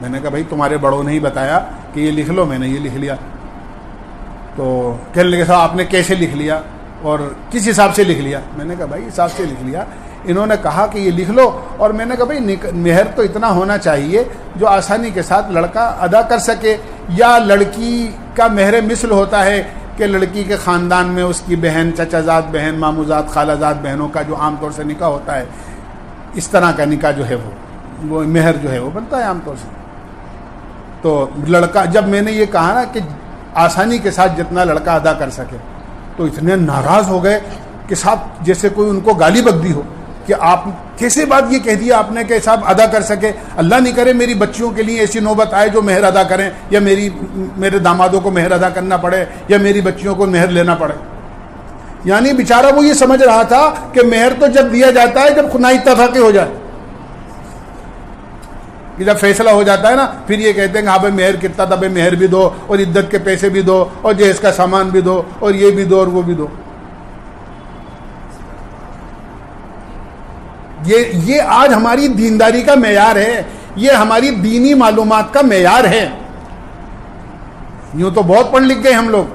میں نے کہا بھائی تمہارے بڑوں نے ہی بتایا کہ یہ لکھ لو، میں نے یہ لکھ لیا. تو کہنے لگے صاحب آپ نے کیسے لکھ لیا اور کس حساب سے لکھ لیا؟ میں نے کہا بھائی حساب سے لکھ لیا، انہوں نے کہا کہ یہ لکھ لو، اور میں نے کہا بھائی مہر تو اتنا ہونا چاہیے جو آسانی کے ساتھ لڑکا ادا کر سکے، یا لڑکی کا مہر مثل ہوتا ہے کہ لڑکی کے خاندان میں اس کی بہن، چچا زاد بہن، مامو زاد، خالہ زاد بہنوں کا جو عام طور سے نکاح ہوتا ہے، اس طرح کا نکاح جو ہے وہ مہر جو ہے وہ بنتا ہے عام طور سے. تو لڑکا، جب میں نے یہ کہا نا کہ آسانی کے ساتھ جتنا لڑکا ادا کر سکے، تو اتنے ناراض ہو گئے کہ صاحب جیسے کوئی ان کو گالی بک دی ہو کہ آپ کیسے بات یہ کہہ دیا آپ نے کہ صاحب ادا کر سکے. اللہ نہیں کرے میری بچیوں کے لیے ایسی نوبت آئے جو مہر ادا کریں، یا میرے دامادوں کو مہر ادا کرنا پڑے، یا میری بچیوں کو مہر لینا پڑے. یعنی بیچارہ وہ یہ سمجھ رہا تھا کہ مہر تو جب دیا جاتا ہے جب خنائی اتفاقی ہو جائے، کہ جب فیصلہ ہو جاتا ہے نا، پھر یہ کہتے ہیں کہ ہاں بھائی مہر کتنا تھا، بھائی مہر بھی دو، اور عدت کے پیسے بھی دو، اور جہیز کا سامان بھی دو، اور یہ بھی دو اور وہ بھی دو. یہ آج ہماری دینداری کا معیار ہے، یہ ہماری دینی معلومات کا معیار ہے. یوں تو بہت پڑھ لکھ گئے ہم لوگ،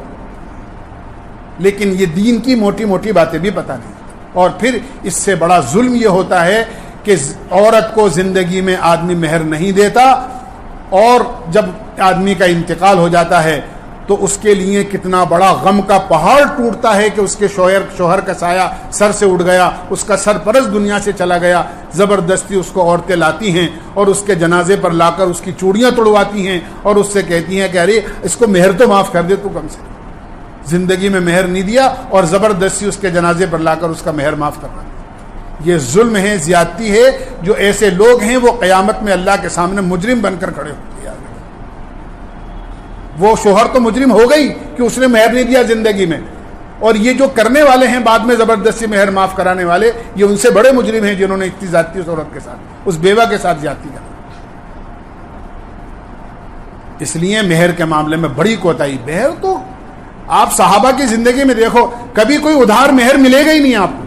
لیکن یہ دین کی موٹی موٹی باتیں بھی پتہ نہیں. اور پھر اس سے بڑا ظلم یہ ہوتا ہے کہ عورت کو زندگی میں آدمی مہر نہیں دیتا، اور جب آدمی کا انتقال ہو جاتا ہے تو اس کے لیے کتنا بڑا غم کا پہاڑ ٹوٹتا ہے کہ اس کے شوہر کا سایہ سر سے اٹھ گیا، اس کا سرپرست دنیا سے چلا گیا. زبردستی اس کو عورتیں لاتی ہیں اور اس کے جنازے پر لا کر اس کی چوڑیاں توڑواتی ہیں اور اس سے کہتی ہیں کہ ارے اس کو مہر تو معاف کر دے تو کم سے کم. زندگی میں مہر نہیں دیا اور زبردستی اس کے جنازے پر لا کر اس کا مہر معاف کرنا. یہ ظلم ہے، زیادتی ہے. جو ایسے لوگ ہیں وہ قیامت میں اللہ کے سامنے مجرم بن کر کھڑے ہوتے ہیں. وہ شوہر تو مجرم ہو گئی کہ اس نے مہر نہیں دیا زندگی میں، اور یہ جو کرنے والے ہیں بعد میں زبردستی مہر معاف کرانے والے، یہ ان سے بڑے مجرم ہیں جنہوں نے اتنی زیادتی اس عورت کے ساتھ، اس بیوہ کے ساتھ زیادتی کر. اس لیے مہر کے معاملے میں بڑی کوتاہی. مہر تو آپ صحابہ کی زندگی میں دیکھو، کبھی کوئی ادھار مہر ملے گا ہی نہیں آپ کو،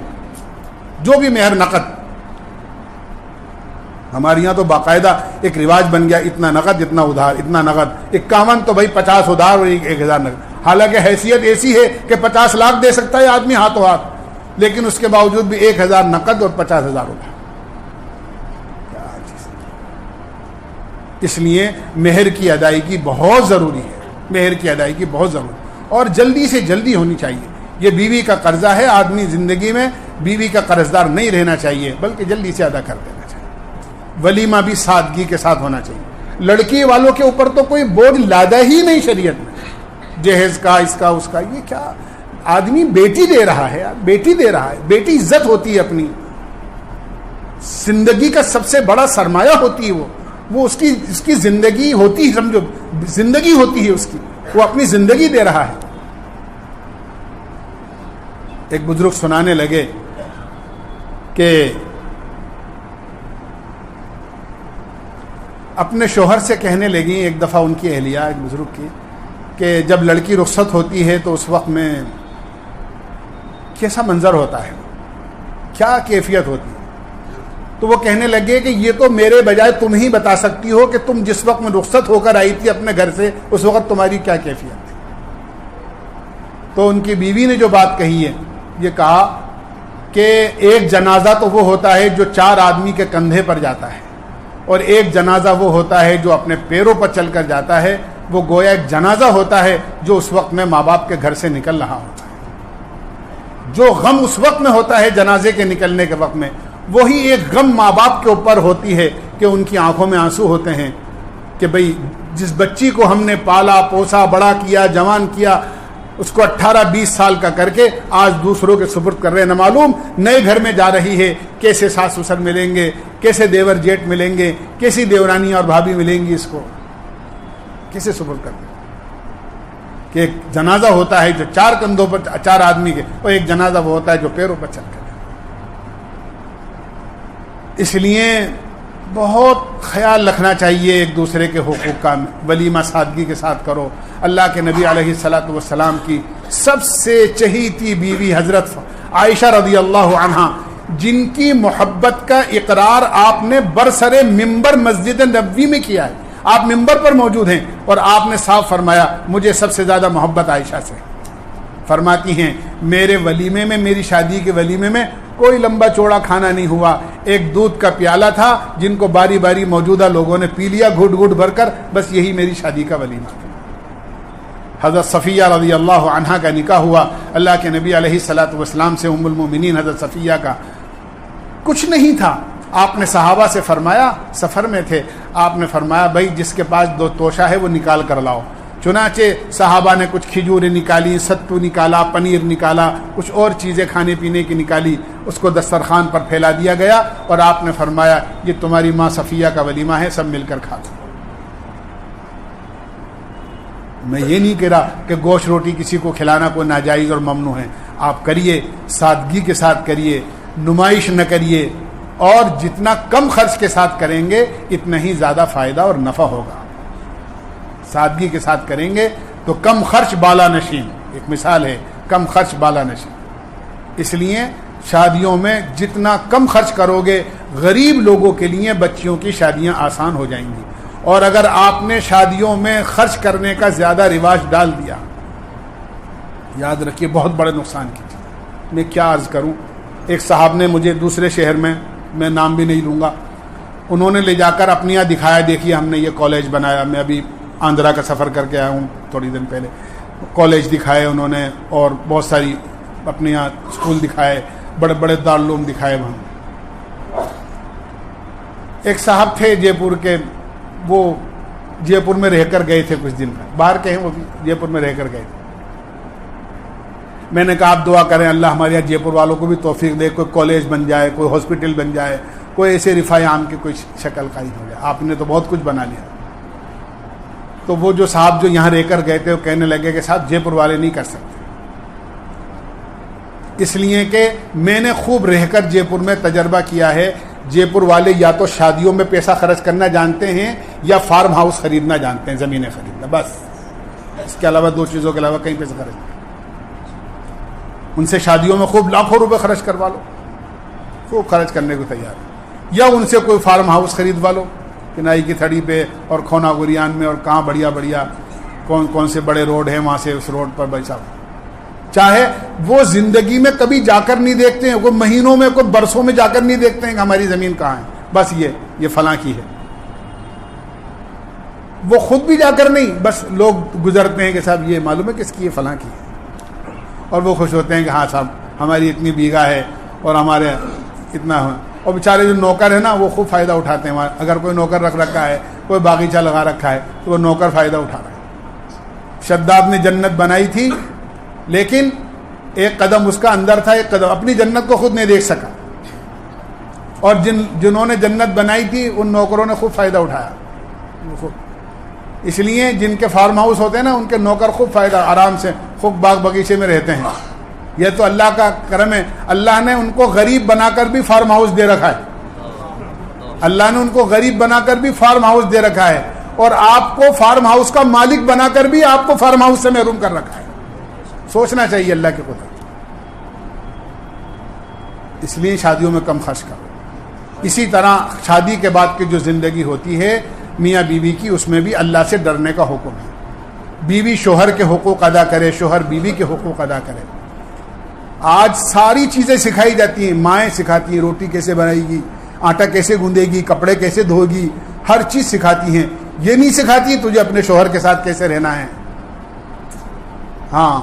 جو بھی مہر نقد. ہمارے یہاں تو باقاعدہ ایک رواج بن گیا، اتنا نقد اتنا ادھار، اتنا نقد. 51 تو بھائی 50 ادھار اور 1000 نقد. حالانکہ حیثیت ایسی ہے کہ 50 لاکھ دے سکتا ہے آدمی ہاتھوں ہاتھ، لیکن اس کے باوجود بھی 1000 نقد اور 50,000 ادھار. اس لیے مہر کی ادائیگی بہت ضروری ہے، مہر کی ادائیگی بہت ضروری، اور جلدی سے جلدی ہونی چاہیے. یہ بیوی کا قرضہ ہے، آدمی زندگی میں بیوی کا قرض دار نہیں رہنا چاہیے، بلکہ جلدی سے ادا کر دینا چاہیے. ولیمہ بھی سادگی کے ساتھ ہونا چاہیے. لڑکی والوں کے اوپر تو کوئی بوجھ لادا ہی نہیں شریعت میں، جہیز کا، اس کا اس کا. یہ کیا آدمی بیٹی دے رہا ہے، بیٹی دے رہا ہے. بیٹی عزت ہوتی ہے اپنی، زندگی کا سب سے بڑا سرمایہ ہوتی ہے. وہ اس کی زندگی ہوتی ہے، سمجھو زندگی ہوتی ہے اس کی، وہ اپنی زندگی دے رہا ہے. ایک بزرگ سنانے لگے کہ اپنے شوہر سے کہنے لگی ایک دفعہ، ان کی اہلیہ ایک بزرگ کی، کہ جب لڑکی رخصت ہوتی ہے تو اس وقت میں کیسا منظر ہوتا ہے، کیا کیفیت ہوتی ہے. تو وہ کہنے لگے کہ یہ تو میرے بجائے تم ہی بتا سکتی ہو کہ تم جس وقت میں رخصت ہو کر آئی تھی اپنے گھر سے اس وقت تمہاری کیا کیفیت تھی. تو ان کی بیوی نے جو بات کہی ہے، یہ کہا کہ ایک جنازہ تو وہ ہوتا ہے جو 4 آدمی کے کندھے پر جاتا ہے، اور ایک جنازہ وہ ہوتا ہے جو اپنے پیروں پر چل کر جاتا ہے. وہ گویا ایک جنازہ ہوتا ہے جو اس وقت میں ماں باپ کے گھر سے نکل رہا ہوتا ہے. جو غم اس وقت میں ہوتا ہے جنازے کے نکلنے کے وقت میں، وہی ایک غم ماں باپ کے اوپر ہوتی ہے کہ ان کی آنکھوں میں آنسو ہوتے ہیں کہ بھئی جس بچی کو ہم نے پالا پوسا بڑا کیا جوان کیا، اس کو 18-20 سال کا کر کے آج دوسروں کے سپرد کر رہے ہیں، نہ معلوم نئے گھر میں جا رہی ہے کیسے ساس سسر ملیں گے، کیسے دیور جیٹ ملیں گے، کیسی دیورانی اور بھابھی ملیں گی، اس کو کیسے سپرد کریں گے. کہ ایک جنازہ ہوتا ہے جو 4 کندھوں پر 4 آدمی کے، اور ایک جنازہ وہ ہوتا ہے جو پیروں پر چل کر. اس لیے بہت خیال رکھنا چاہیے ایک دوسرے کے حقوق کا. ولیمہ سادگی کے ساتھ کرو. اللہ کے نبی علیہ الصلاۃ والسلام کی سب سے چہیتی بیوی حضرت عائشہ رضی اللہ عنہا، جن کی محبت کا اقرار آپ نے برسر ممبر مسجد نبوی میں کیا ہے. آپ ممبر پر موجود ہیں اور آپ نے صاف فرمایا مجھے سب سے زیادہ محبت عائشہ سے. فرماتی ہیں میرے ولیمے میں، میری شادی کے ولیمے میں کوئی لمبا چوڑا کھانا نہیں ہوا، ایک دودھ کا پیالہ تھا جن کو باری باری موجودہ لوگوں نے پی لیا گھٹ گھٹ بھر کر، بس یہی میری شادی کا ولیمہ تھا. حضرت صفیہ رضی اللہ عنہا کا نکاح ہوا اللہ کے نبی علیہ الصلاۃ والسلام سے. ام المومنین حضرت صفیہ کا کچھ نہیں تھا. آپ نے صحابہ سے فرمایا، سفر میں تھے، آپ نے فرمایا بھائی جس کے پاس 2 توشہ ہے وہ نکال کر لاؤ. چنانچہ صحابہ نے کچھ کھجوریں نکالی، ستو نکالا، پنیر نکالا، کچھ اور چیزیں کھانے پینے کی نکالی، اس کو دسترخوان پر پھیلا دیا گیا اور آپ نے فرمایا یہ تمہاری ماں صفیہ کا ولیمہ ہے، سب مل کر کھا لو. میں یہ نہیں کہہ رہا کہ گوشت روٹی کسی کو کھلانا کوئی ناجائز اور ممنوع ہے. آپ کریے، سادگی کے ساتھ کریے، نمائش نہ کریے، اور جتنا کم خرچ کے ساتھ کریں گے اتنا ہی زیادہ فائدہ اور نفع ہوگا. سادگی کے ساتھ کریں گے تو کم خرچ بالا نشین، ایک مثال ہے کم خرچ بالا نشین. اس لیے شادیوں میں جتنا کم خرچ کرو گے غریب لوگوں کے لیے بچیوں کی شادیاں آسان ہو جائیں گی. اور اگر آپ نے شادیوں میں خرچ کرنے کا زیادہ رواج ڈال دیا، یاد رکھیے بہت بڑے نقصان کی چیز. میں کیا عرض کروں، ایک صاحب نے مجھے دوسرے شہر میں نام بھی نہیں لوں گا، انہوں نے لے جا کر اپنے یہاں دکھایا، دیکھیے ہم نے یہ کالج بنایا. میں ابھی آندھرا کا سفر کر کے آیا ہوں تھوڑی دن پہلے. کالج دکھائے انہوں نے اور بہت ساری اپنے یہاں اسکول دکھائے، بڑے بڑے دارالعلوم دکھائے. وہاں ایک صاحب تھے جے پور کے، وہ جے پور میں رہ کر گئے تھے کچھ دن میں، باہر کے ہیں وہ بھی، جے پور میں رہ کر گئے تھے. میں نے کہا آپ دعا کریں اللہ ہمارے یہاں جے پور والوں کو بھی توفیق دے، کوئی کالج بن جائے، کوئی ہاسپٹل بن جائے، کوئی ایسے رفاع عام کی کوئی شکل قائم ہو جائے. آپ نے تو بہت کچھ بنا لیا. تو وہ جو صاحب جو یہاں رہ کر گئے تھے وہ کہنے لگے کہ صاحب جے پور والے نہیں کر سکتے، اس لیے کہ میں نے خوب رہ کر جے پور میں تجربہ کیا ہے. جے پور والے یا تو شادیوں میں پیسہ خرچ کرنا جانتے ہیں یا فارم ہاؤس خریدنا جانتے ہیں، زمینیں خریدنا، بس اس کے علاوہ 2 چیزوں کے علاوہ کہیں پیسہ خرچ نہیں. ان سے شادیوں میں خوب لاکھوں روپے خرچ کروا لو، خوب خرچ کرنے کو تیار، یا ان سے کوئی فارم ہاؤس خریدوا لو کنائی کی تھڑی پہ اور کھونا گریان میں، اور کہاں بڑھیا بڑھیا کون سے بڑے روڈ ہیں وہاں سے اس روڈ پر بھائی صاحب. چاہے وہ زندگی میں کبھی جا کر نہیں دیکھتے ہیں، کوئی مہینوں میں کوئی برسوں میں جا کر نہیں دیکھتے ہیں کہ ہماری زمین کہاں ہے، بس یہ فلاں کی ہے. وہ خود بھی جا کر نہیں، بس لوگ گزرتے ہیں کہ صاحب یہ معلوم ہے کس کی، یہ فلاں کی ہے، اور وہ خوش ہوتے ہیں کہ ہاں صاحب ہماری اتنی بیگھہ ہے اور ہمارے اتنا ہے. اور بیچارے جو نوکر ہیں نا وہ خوب فائدہ اٹھاتے ہیں. اگر کوئی نوکر رکھ رکھا ہے، کوئی باغیچہ لگا رکھا ہے تو وہ نوکر فائدہ اٹھا رہا ہے. شداد نے جنت بنائی تھی لیکن ایک قدم اس کا اندر تھا، ایک قدم اپنی جنت کو خود نہیں دیکھ سکا، اور جنہوں نے جنت بنائی تھی ان نوکروں نے خوب فائدہ اٹھایا. اس لیے جن کے فارم ہاؤس ہوتے ہیں نا ان کے نوکر خوب فائدہ آرام سے خوب باغ بغیچے میں رہتے ہیں. یہ تو اللہ کا کرم ہے، اللہ نے ان کو غریب بنا کر بھی فارم ہاؤس دے رکھا ہے. اللہ نے ان کو غریب بنا کر بھی فارم ہاؤس دے رکھا ہے. اور آپ کو فارم ہاؤس کا مالک بنا کر بھی آپ کو فارم ہاؤس سے محروم کر رکھا ہے. سوچنا چاہیے اللہ کی قدرت. اس لیے شادیوں میں کم خرچ کرو. اسی طرح شادی کے بعد کی جو زندگی ہوتی ہے میاں بیوی کی, اس میں بھی اللہ سے ڈرنے کا حکم ہے. بیوی شوہر کے حقوق ادا کرے, شوہر بیوی کے حقوق ادا کرے. آج ساری چیزیں سکھائی جاتی ہیں, مائیں سکھاتی ہیں روٹی کیسے بنائے گی, آٹا کیسے گوندے گی, کپڑے کیسے دھوئے گی, ہر چیز سکھاتی ہیں. یہ نہیں سکھاتی تجھے اپنے شوہر کے ساتھ کیسے رہنا ہے. ہاں,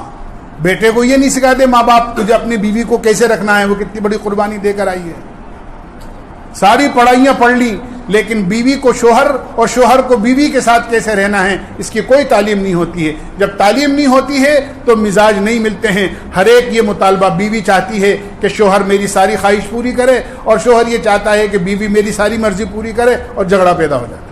بیٹے کو یہ نہیں سکھاتے ماں باپ تجھے اپنی بیوی کو کیسے رکھنا ہے, وہ کتنی بڑی قربانی دے کر آئی ہے. ساری پڑھائیاں پڑھ لی, لیکن بیوی کو شوہر اور شوہر کو بیوی کے ساتھ کیسے رہنا ہے اس کی کوئی تعلیم نہیں ہوتی ہے. جب تعلیم نہیں ہوتی ہے تو مزاج نہیں ملتے ہیں. ہر ایک یہ مطالبہ, بیوی چاہتی ہے کہ شوہر میری ساری خواہش پوری کرے, اور شوہر یہ چاہتا ہے کہ بیوی میری ساری مرضی پوری کرے, اور جھگڑا پیدا ہو جاتا ہے.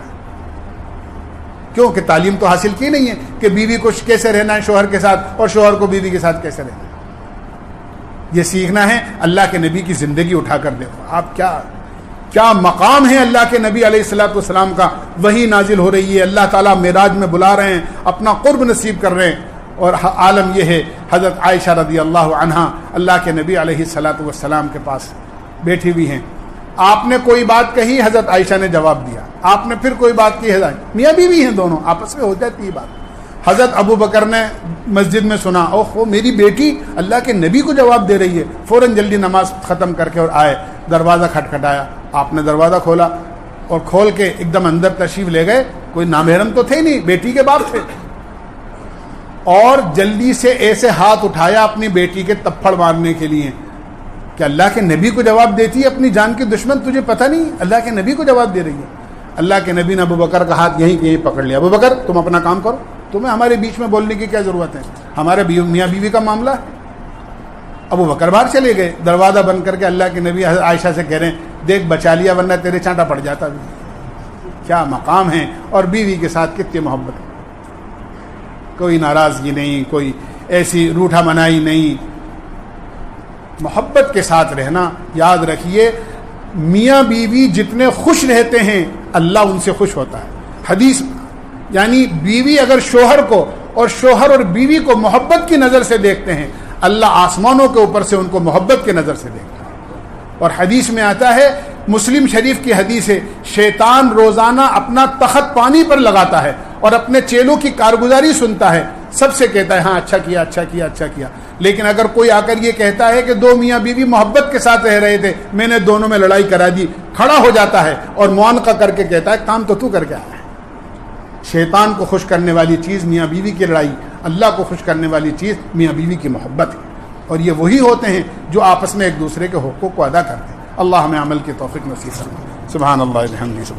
کیوں کہ تعلیم تو حاصل کی نہیں ہے کہ بیوی کو کیسے رہنا ہے شوہر کے ساتھ, اور شوہر کو بیوی کے ساتھ کیسے رہنا ہے. یہ سیکھنا ہے. اللہ کے نبی کی زندگی اٹھا کر دیکھو آپ, کیا مقام ہے اللہ کے نبی علیہ الصلوۃ والسلام کا. وہی نازل ہو رہی ہے, اللہ تعالیٰ معراج میں بلا رہے ہیں, اپنا قرب نصیب کر رہے ہیں. اور عالم یہ ہے, حضرت عائشہ رضی اللہ عنہا اللہ کے نبی علیہ الصلوۃ والسلام کے پاس بیٹھی ہوئی ہیں. آپ نے کوئی بات کہی, حضرت عائشہ نے جواب دیا. آپ نے پھر کوئی بات کی, حضرت میاں بیوی ہیں دونوں, آپس میں ہو جاتی ہے بات. حضرت ابو بکر نے مسجد میں سنا, اوہ میری بیٹی اللہ کے نبی کو جواب دے رہی ہے. فوراً جلدی نماز ختم کر کے اور آئے, دروازہ کھٹکھٹایا. آپ نے دروازہ کھولا اور کھول کے ایک دم اندر تشریف لے گئے. کوئی نامحرم تو تھے نہیں, بیٹی کے باپ تھے. اور جلدی سے ایسے ہاتھ اٹھایا اپنی بیٹی کے تپھڑ مارنے کے لیے کہ اللہ کے نبی کو جواب دیتی ہے, اپنی جان کی دشمن, تجھے پتہ نہیں اللہ کے نبی کو جواب دے رہی ہے. اللہ کے نبی نے ابو بکر کا ہاتھ یہیں پکڑ لیا. ابو بکر تم اپنا کام کرو, تمہیں ہمارے بیچ میں بولنے کی کیا ضرورت ہے, ہمارے میاں بیوی کا معاملہ ہے. ابو بکر باہر چلے گئے, دروازہ بند کر کے اللہ کے نبی عائشہ سے کہہ رہے ہیں, دیکھ بچا لیا ورنہ تیرے چانٹا پڑ جاتا. کیا مقام ہے, اور بیوی کے ساتھ کتنی محبت, کوئی ناراضگی نہیں, کوئی ایسی روٹھا منائی نہیں, محبت کے ساتھ رہنا. یاد رکھیے میاں بیوی جتنے خوش رہتے ہیں اللہ ان سے خوش ہوتا ہے. حدیث یعنی بیوی اگر شوہر کو اور شوہر اور بیوی کو محبت کی نظر سے دیکھتے ہیں, اللہ آسمانوں کے اوپر سے ان کو محبت کی نظر سے دیکھتا ہے. اور حدیث میں آتا ہے, مسلم شریف کی حدیث ہے, شیطان روزانہ اپنا تخت پانی پر لگاتا ہے اور اپنے چیلوں کی کارگزاری سنتا ہے, سب سے کہتا ہے ہاں اچھا کیا اچھا کیا اچھا کیا. لیکن اگر کوئی آ کر یہ کہتا ہے کہ دو میاں بیوی محبت کے ساتھ رہ رہے تھے, میں نے دونوں میں لڑائی کرا دی, کھڑا ہو جاتا ہے اور معانقہ کر کے کہتا ہے کام تو کر کے آیا ہے. شیطان کو خوش کرنے والی چیز میاں بیوی کی لڑائی, اللہ کو خوش کرنے والی چیز میاں بیوی کی محبت ہے. اور یہ وہی ہوتے ہیں جو آپس میں ایک دوسرے کے حقوق کو ادا کرتے ہیں. اللہ ہمیں عمل کی توفیق نصیب فرمائے. سبحان اللہ الحمد.